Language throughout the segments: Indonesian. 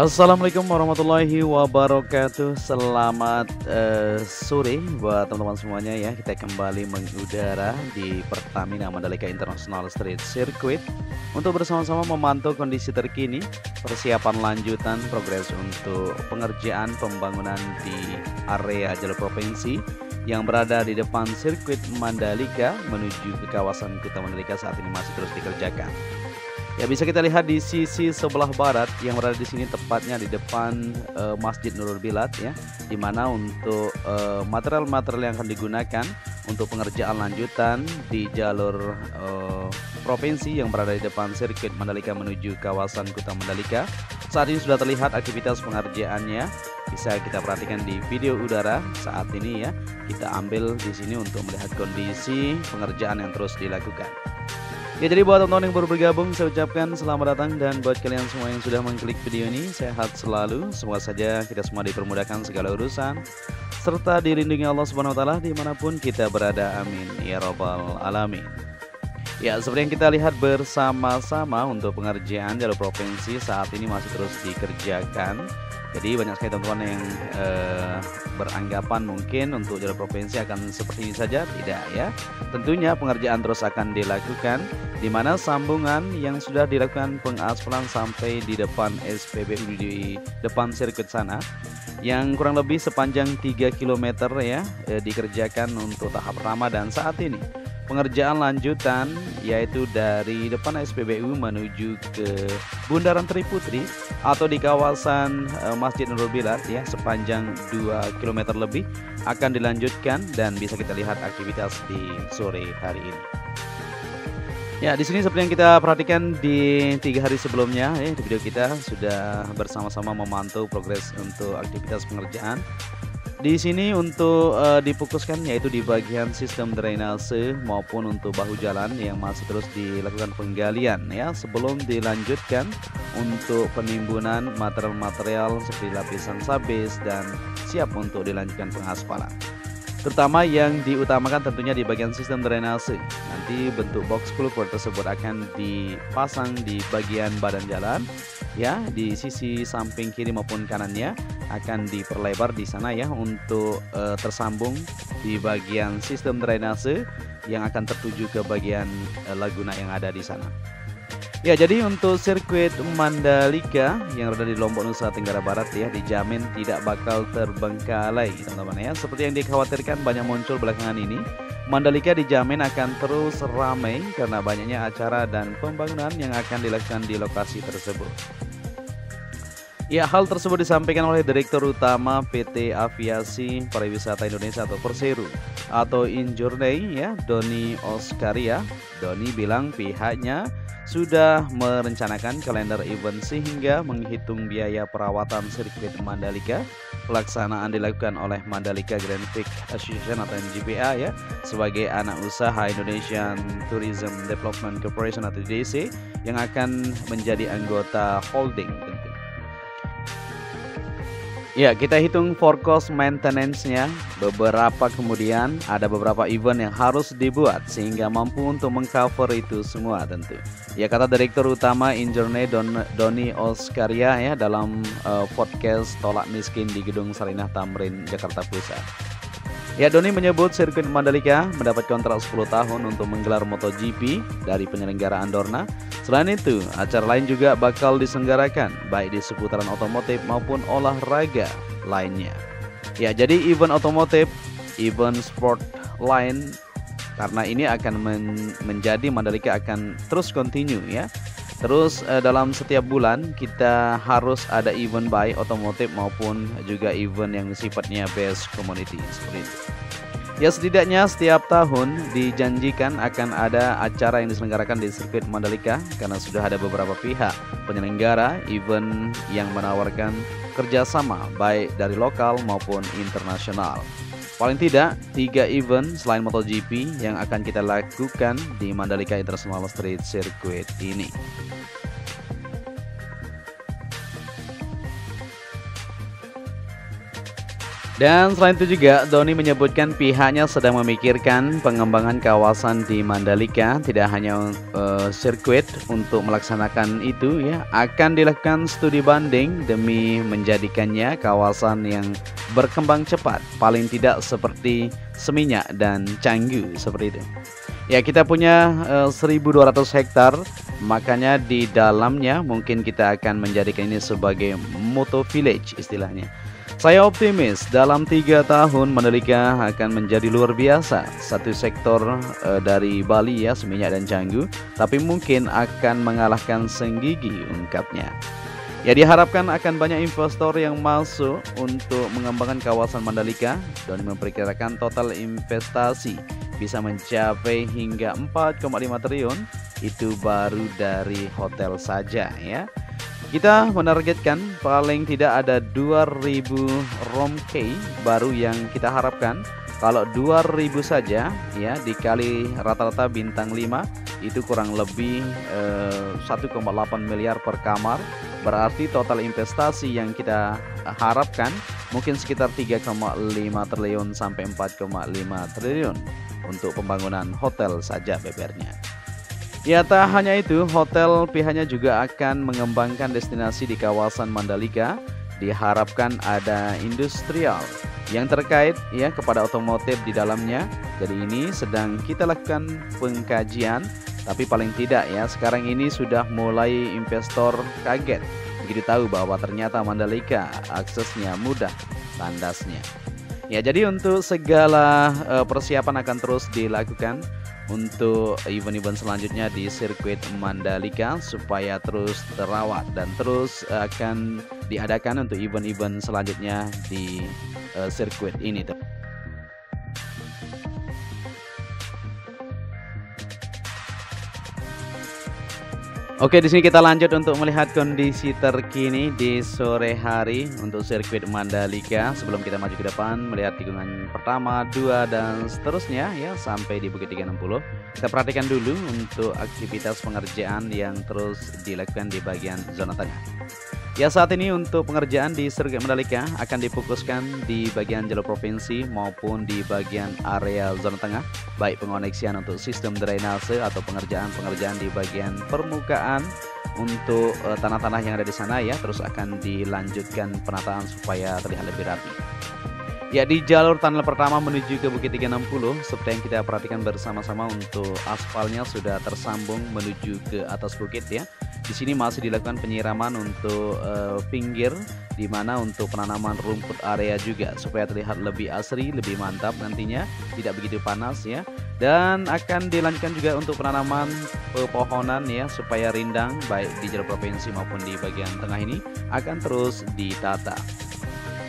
Assalamualaikum warahmatullahi wabarakatuh. Selamat sore buat teman-teman semuanya ya. Kita kembali mengudara di Pertamina Mandalika International Street Circuit untuk bersama-sama memantau kondisi terkini, persiapan lanjutan progres untuk pengerjaan pembangunan di area jalur provinsi yang berada di depan sirkuit Mandalika menuju ke kawasan Kuta Mandalika saat ini masih terus dikerjakan. Ya, bisa kita lihat di sisi sebelah barat yang berada di sini, tepatnya di depan Masjid Nurul Bilad ya, di mana untuk material-material yang akan digunakan untuk pengerjaan lanjutan di jalur provinsi yang berada di depan sirkuit Mandalika menuju kawasan Kuta Mandalika. Saat ini sudah terlihat aktivitas pengerjaannya. Bisa kita perhatikan di video udara saat ini ya. Kita ambil di sini untuk melihat kondisi pengerjaan yang terus dilakukan. Ya, jadi buat teman-teman yang baru bergabung, saya ucapkan selamat datang, dan buat kalian semua yang sudah mengklik video ini, sehat selalu. Semoga saja kita semua dipermudahkan segala urusan, serta dilindungi Allah Subhanahu wa Ta'ala dimanapun kita berada. Amin ya Rabbal Alamin. Ya, seperti yang kita lihat bersama-sama untuk pengerjaan jalur provinsi saat ini masih terus dikerjakan. Jadi banyak sekali teman-teman yang beranggapan mungkin untuk jalur provinsi akan seperti ini saja. Tidak ya, tentunya pengerjaan terus akan dilakukan, di mana sambungan yang sudah dilakukan pengaspalan sampai di depan SPBU di depan sirkuit sana, yang kurang lebih sepanjang 3 km ya, dikerjakan untuk tahap pertama. Dan saat ini pengerjaan lanjutan yaitu dari depan SPBU menuju ke Bundaran Triputri atau di kawasan Masjid Nurul Bilad ya, sepanjang 2 km lebih akan dilanjutkan, dan bisa kita lihat aktivitas di sore hari ini. Ya, di sini seperti yang kita perhatikan di 3 hari sebelumnya ya, di video kita sudah bersama-sama memantau progres untuk aktivitas pengerjaan. Di sini untuk difokuskan yaitu di bagian sistem drainase maupun untuk bahu jalan yang masih terus dilakukan penggalian ya, sebelum dilanjutkan untuk penimbunan material-material seperti lapisan sabes dan siap untuk dilanjutkan pengaspalan. Terutama yang diutamakan tentunya di bagian sistem drainase. Nanti bentuk box culvert tersebut akan dipasang di bagian badan jalan ya, di sisi samping kiri maupun kanannya akan diperlebar di sana ya, untuk tersambung di bagian sistem drainase yang akan tertuju ke bagian laguna yang ada di sana. Ya, jadi untuk sirkuit Mandalika yang berada di Lombok, Nusa Tenggara Barat ya, dijamin tidak bakal terbengkalai teman-teman ya. Seperti yang dikhawatirkan banyak muncul belakangan ini, Mandalika dijamin akan terus ramai karena banyaknya acara dan pembangunan yang akan dilakukan di lokasi tersebut. Ya, hal tersebut disampaikan oleh Direktur Utama PT Aviasi Pariwisata Indonesia atau Perseru atau Injourney ya, Doni Oskaria. Doni bilang pihaknya sudah merencanakan kalender event sehingga menghitung biaya perawatan sirkuit Mandalika. Pelaksanaan dilakukan oleh Mandalika Grand Prix Association atau MGPA ya, sebagai anak usaha Indonesian Tourism Development Corporation atau IDC yang akan menjadi anggota holding tentu. Ya, kita hitung forecast maintenance-nya. Kemudian ada beberapa event yang harus dibuat sehingga mampu untuk mengcover itu semua tentu. Ya, kata Direktur Utama Injourney Doni Oskaria ya, dalam podcast Tolak Miskin di Gedung Sarinah Tamrin, Jakarta Pusat. Ya, Doni menyebut sirkuit Mandalika mendapat kontrak 10 tahun untuk menggelar MotoGP dari penyelenggaraan Dorna. Selain itu, acara lain juga bakal diselenggarakan baik di seputaran otomotif maupun olahraga lainnya. Ya, jadi event otomotif, event sport lain, karena ini akan menjadi Mandalika akan terus continue ya. Terus dalam setiap bulan kita harus ada event baik otomotif maupun juga event yang sifatnya base community seperti itu. Ya, setidaknya setiap tahun dijanjikan akan ada acara yang diselenggarakan di sirkuit Mandalika karena sudah ada beberapa pihak penyelenggara event yang menawarkan kerjasama baik dari lokal maupun internasional. Paling tidak 3 event selain MotoGP yang akan kita lakukan di Mandalika International Street Circuit ini. Dan selain itu juga Doni menyebutkan pihaknya sedang memikirkan pengembangan kawasan di Mandalika, tidak hanya sirkuit untuk melaksanakan itu ya, akan dilakukan studi banding demi menjadikannya kawasan yang berkembang cepat, paling tidak seperti Seminyak dan Canggu seperti itu. Ya, kita punya 1.200 hektar, makanya di dalamnya mungkin kita akan menjadikan ini sebagai Moto Village istilahnya. Saya optimis dalam 3 tahun Mandalika akan menjadi luar biasa. Satu sektor dari Bali ya, Seminyak dan Canggu, tapi mungkin akan mengalahkan Senggigi, ungkapnya. Ya, diharapkan akan banyak investor yang masuk untuk mengembangkan kawasan Mandalika. Doni memperkirakan total investasi bisa mencapai hingga 4,5 triliun. Itu baru dari hotel saja ya. Kita menargetkan paling tidak ada 2.000 room key baru yang kita harapkan. Kalau 2.000 saja ya, dikali rata-rata bintang 5, itu kurang lebih 1,8 miliar per kamar. Berarti total investasi yang kita harapkan mungkin sekitar 3,5 triliun sampai 4,5 triliun untuk pembangunan hotel saja bebernya. Ya, tak hanya itu, hotel pihaknya juga akan mengembangkan destinasi di kawasan Mandalika. Diharapkan ada industrial yang terkait ya kepada otomotif di dalamnya. Jadi ini sedang kita lakukan pengkajian, tapi paling tidak ya sekarang ini sudah mulai investor kaget begitu tahu bahwa ternyata Mandalika aksesnya mudah, tandasnya. Ya, jadi untuk segala persiapan akan terus dilakukan untuk event-event selanjutnya di sirkuit Mandalika supaya terus terawat dan terus akan diadakan untuk event-event selanjutnya di sirkuit ini. Oke, di sini kita lanjut untuk melihat kondisi terkini di sore hari untuk sirkuit Mandalika. Sebelum kita maju ke depan melihat tikungan pertama, 2 dan seterusnya ya sampai di Bukit 360. Kita perhatikan dulu untuk aktivitas pengerjaan yang terus dilakukan di bagian zona tengah. Ya, saat ini untuk pengerjaan di sirkuit Mandalika akan difokuskan di bagian jalur provinsi maupun di bagian area zona tengah, baik pengoneksian untuk sistem drainase atau pengerjaan-pengerjaan di bagian permukaan untuk tanah-tanah yang ada di sana ya, terus akan dilanjutkan penataan supaya terlihat lebih rapi. Ya, di jalur tunnel pertama menuju ke Bukit 360 seperti yang kita perhatikan bersama-sama untuk aspalnya sudah tersambung menuju ke atas bukit ya. Di sini masih dilakukan penyiraman untuk pinggir, di mana untuk penanaman rumput area juga supaya terlihat lebih asri, lebih mantap nantinya, tidak begitu panas ya. Dan akan dilanjutkan juga untuk penanaman pepohonan ya supaya rindang baik di jalur provinsi maupun di bagian tengah ini akan terus ditata.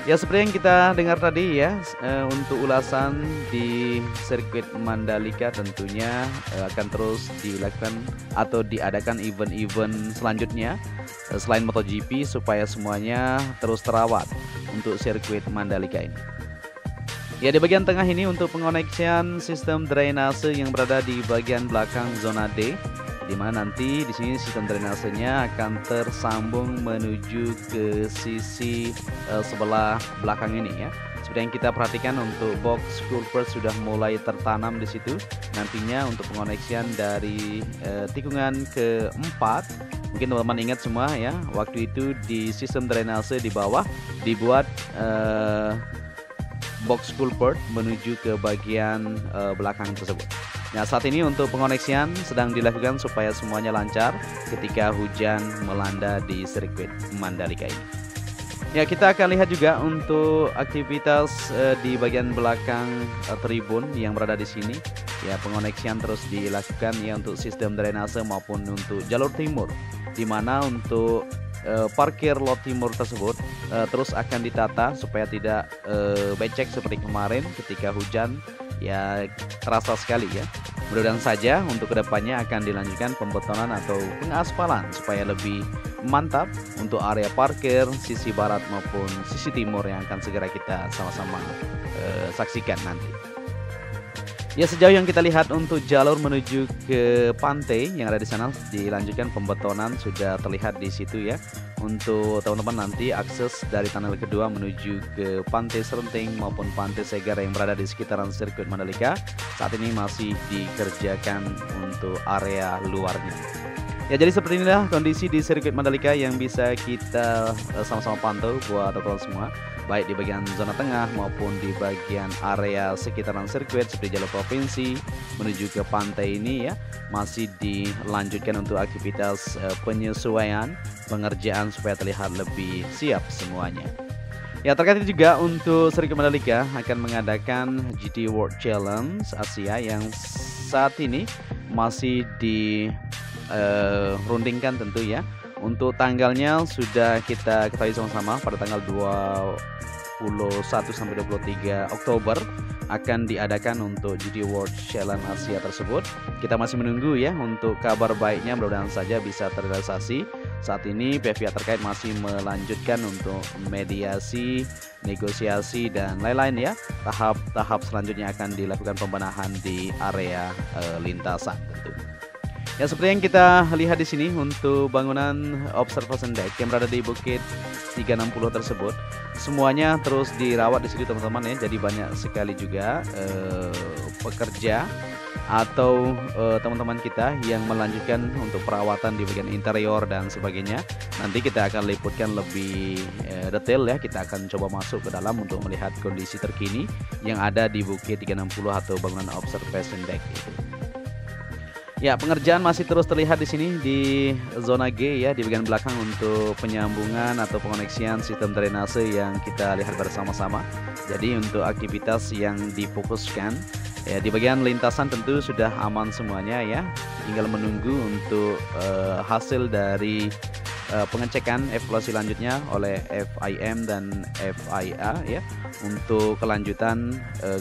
Ya, seperti yang kita dengar tadi ya, untuk ulasan di sirkuit Mandalika tentunya akan terus dilakukan atau diadakan event-event selanjutnya selain MotoGP supaya semuanya terus terawat untuk sirkuit Mandalika ini. Ya, di bagian tengah ini untuk pengoneksian sistem drainase yang berada di bagian belakang zona D, di mana nanti di sini sistem drainasenya akan tersambung menuju ke sisi sebelah belakang ini ya. Seperti yang kita perhatikan untuk box culvert sudah mulai tertanam di situ. Nantinya untuk pengoneksian dari tikungan keempat, mungkin teman-teman ingat semua ya, waktu itu di sistem drainase di bawah dibuat box culvert menuju ke bagian belakang tersebut. Nah, saat ini untuk pengoneksian sedang dilakukan supaya semuanya lancar ketika hujan melanda di sirkuit Mandalika ini. Ya, kita akan lihat juga untuk aktivitas di bagian belakang tribun yang berada di sini. Ya, pengoneksian terus dilakukan ya untuk sistem drainase maupun untuk jalur timur, di mana untuk parkir lot timur tersebut terus akan ditata supaya tidak becek seperti kemarin ketika hujan. Ya, terasa sekali ya. Mudah-mudahan saja untuk kedepannya akan dilanjutkan pembetonan atau pengaspalan supaya lebih mantap untuk area parkir sisi barat maupun sisi timur yang akan segera kita sama-sama saksikan nanti. Ya, sejauh yang kita lihat untuk jalur menuju ke pantai yang ada di sana dilanjutkan pembetonan sudah terlihat di situ ya. Untuk teman-teman nanti akses dari tunnel kedua menuju ke Pantai Serenting maupun Pantai Segar yang berada di sekitaran sirkuit Mandalika saat ini masih dikerjakan untuk area luarnya. Ya, jadi seperti inilah kondisi di sirkuit Mandalika yang bisa kita sama-sama pantau buat teman-teman semua, baik di bagian zona tengah maupun di bagian area sekitaran sirkuit seperti jalur provinsi menuju ke pantai ini ya, masih dilanjutkan untuk aktivitas penyesuaian pengerjaan supaya terlihat lebih siap semuanya. Ya, terkait itu juga untuk sirkuit Mandalika akan mengadakan GT World Challenge Asia yang saat ini masih rundingkan tentu ya. Untuk tanggalnya sudah kita ketahui sama-sama, pada tanggal 21 sampai 23 Oktober akan diadakan untuk GT World Challenge Asia tersebut. Kita masih menunggu ya untuk kabar baiknya, mudah-mudahan saja bisa terrealisasi. Saat ini pihak-pihak terkait masih melanjutkan untuk mediasi, negosiasi dan lain-lain ya. Tahap selanjutnya akan dilakukan pembenahan di area lintasan tentu. Ya, seperti yang kita lihat di sini untuk bangunan observation deck yang berada di Bukit 360 tersebut, semuanya terus dirawat di situ teman-teman ya. Jadi banyak sekali juga pekerja atau teman-teman kita yang melanjutkan untuk perawatan di bagian interior dan sebagainya. Nanti kita akan liputkan lebih detail ya. Kita akan coba masuk ke dalam untuk melihat kondisi terkini yang ada di Bukit 360 atau bangunan observation deck itu. Ya, pengerjaan masih terus terlihat di sini di zona G ya, di bagian belakang untuk penyambungan atau pengoneksian sistem drainase yang kita lihat bersama-sama. Jadi untuk aktivitas yang difokuskan ya, di bagian lintasan tentu sudah aman semuanya ya. Tinggal menunggu untuk hasil dari pengecekan evaluasi lanjutnya oleh FIM dan FIA ya. Untuk kelanjutan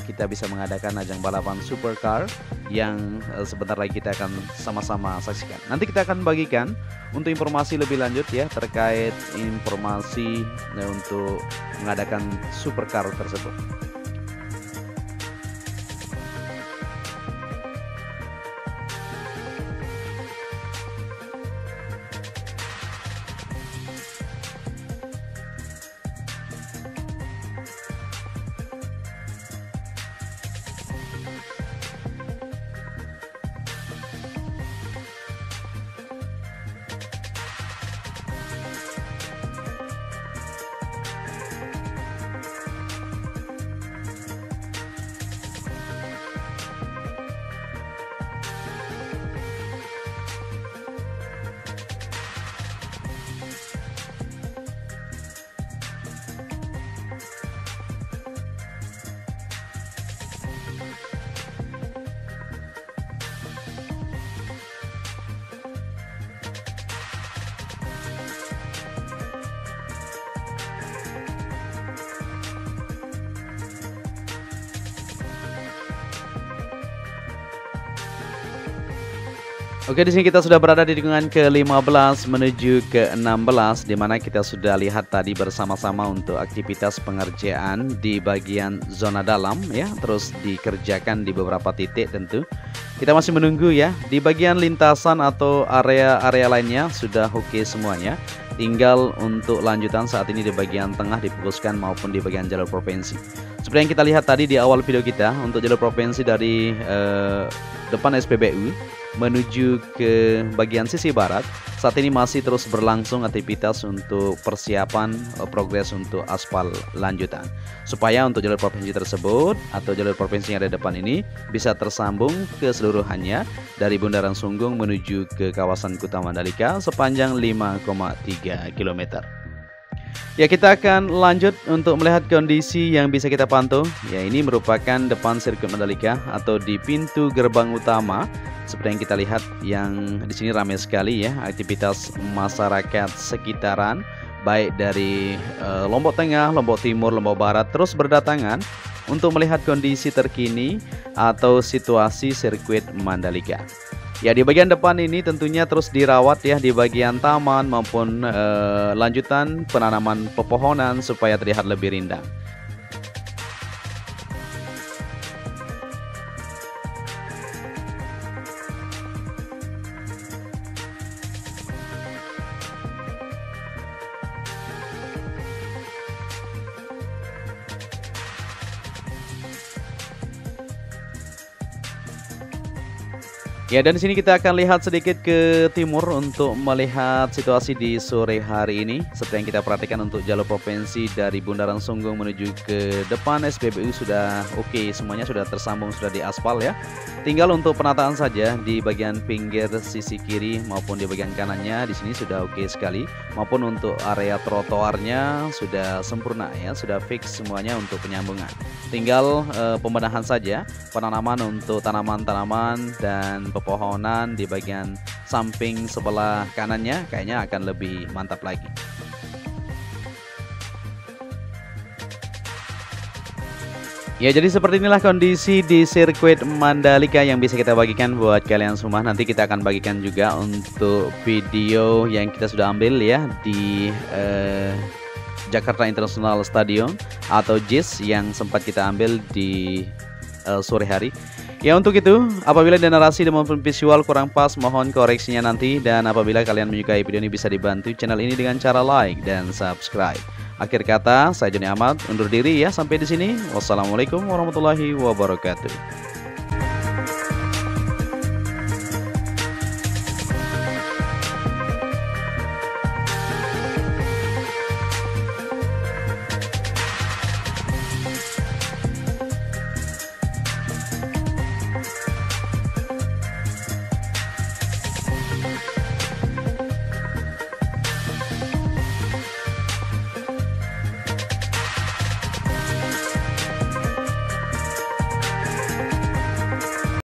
kita bisa mengadakan ajang balapan supercar yang sebentar lagi kita akan sama-sama saksikan. Nanti kita akan bagikan untuk informasi lebih lanjut ya terkait informasi untuk mengadakan supercar tersebut. Oke, di sini kita sudah berada di tikungan ke-15 menuju ke-16, di mana kita sudah lihat tadi bersama-sama untuk aktivitas pengerjaan di bagian zona dalam ya, terus dikerjakan di beberapa titik tentu. Kita masih menunggu ya, di bagian lintasan atau area-area lainnya sudah oke semuanya. Tinggal untuk lanjutan saat ini di bagian tengah difokuskan maupun di bagian jalur provinsi. Seperti yang kita lihat tadi di awal video kita, untuk jalur provinsi dari depan SPBU menuju ke bagian sisi barat, saat ini masih terus berlangsung aktivitas untuk persiapan progres untuk aspal lanjutan, supaya untuk jalur provinsi tersebut atau jalur provinsi yang ada di depan ini bisa tersambung keseluruhannya dari Bundaran Sunggung menuju ke kawasan Kuta Mandalika sepanjang 5,3 km. Ya, kita akan lanjut untuk melihat kondisi yang bisa kita pantau. Ya, ini merupakan depan sirkuit Mandalika atau di pintu gerbang utama. Seperti yang kita lihat, yang di sini ramai sekali ya aktivitas masyarakat sekitaran, baik dari Lombok Tengah, Lombok Timur, Lombok Barat terus berdatangan untuk melihat kondisi terkini atau situasi sirkuit Mandalika. Ya, di bagian depan ini tentunya terus dirawat ya, di bagian taman maupun lanjutan penanaman pepohonan supaya terlihat lebih rindang. Ya, dan di sini kita akan lihat sedikit ke timur untuk melihat situasi di sore hari ini. Seperti yang kita perhatikan untuk jalur provinsi dari Bundaran Sunggung menuju ke depan SPBU sudah oke, semuanya sudah tersambung, sudah diaspal ya. Tinggal untuk penataan saja di bagian pinggir sisi kiri maupun di bagian kanannya di sini sudah oke sekali. Maupun untuk area trotoarnya sudah sempurna ya, sudah fix semuanya untuk penyambungan. Tinggal pembenahan saja, penanaman untuk tanaman-tanaman dan pepohonan di bagian samping sebelah kanannya kayaknya akan lebih mantap lagi. Ya, jadi seperti inilah kondisi di sirkuit Mandalika yang bisa kita bagikan buat kalian semua. Nanti kita akan bagikan juga untuk video yang kita sudah ambil ya di Jakarta International Stadium atau JIS yang sempat kita ambil di sore hari. Ya, untuk itu apabila ada narasi dan maupun visual kurang pas mohon koreksinya nanti, dan apabila kalian menyukai video ini bisa dibantu channel ini dengan cara like dan subscribe. Akhir kata, saya Joni Ahmad undur diri ya, sampai di sini. Wassalamualaikum warahmatullahi wabarakatuh.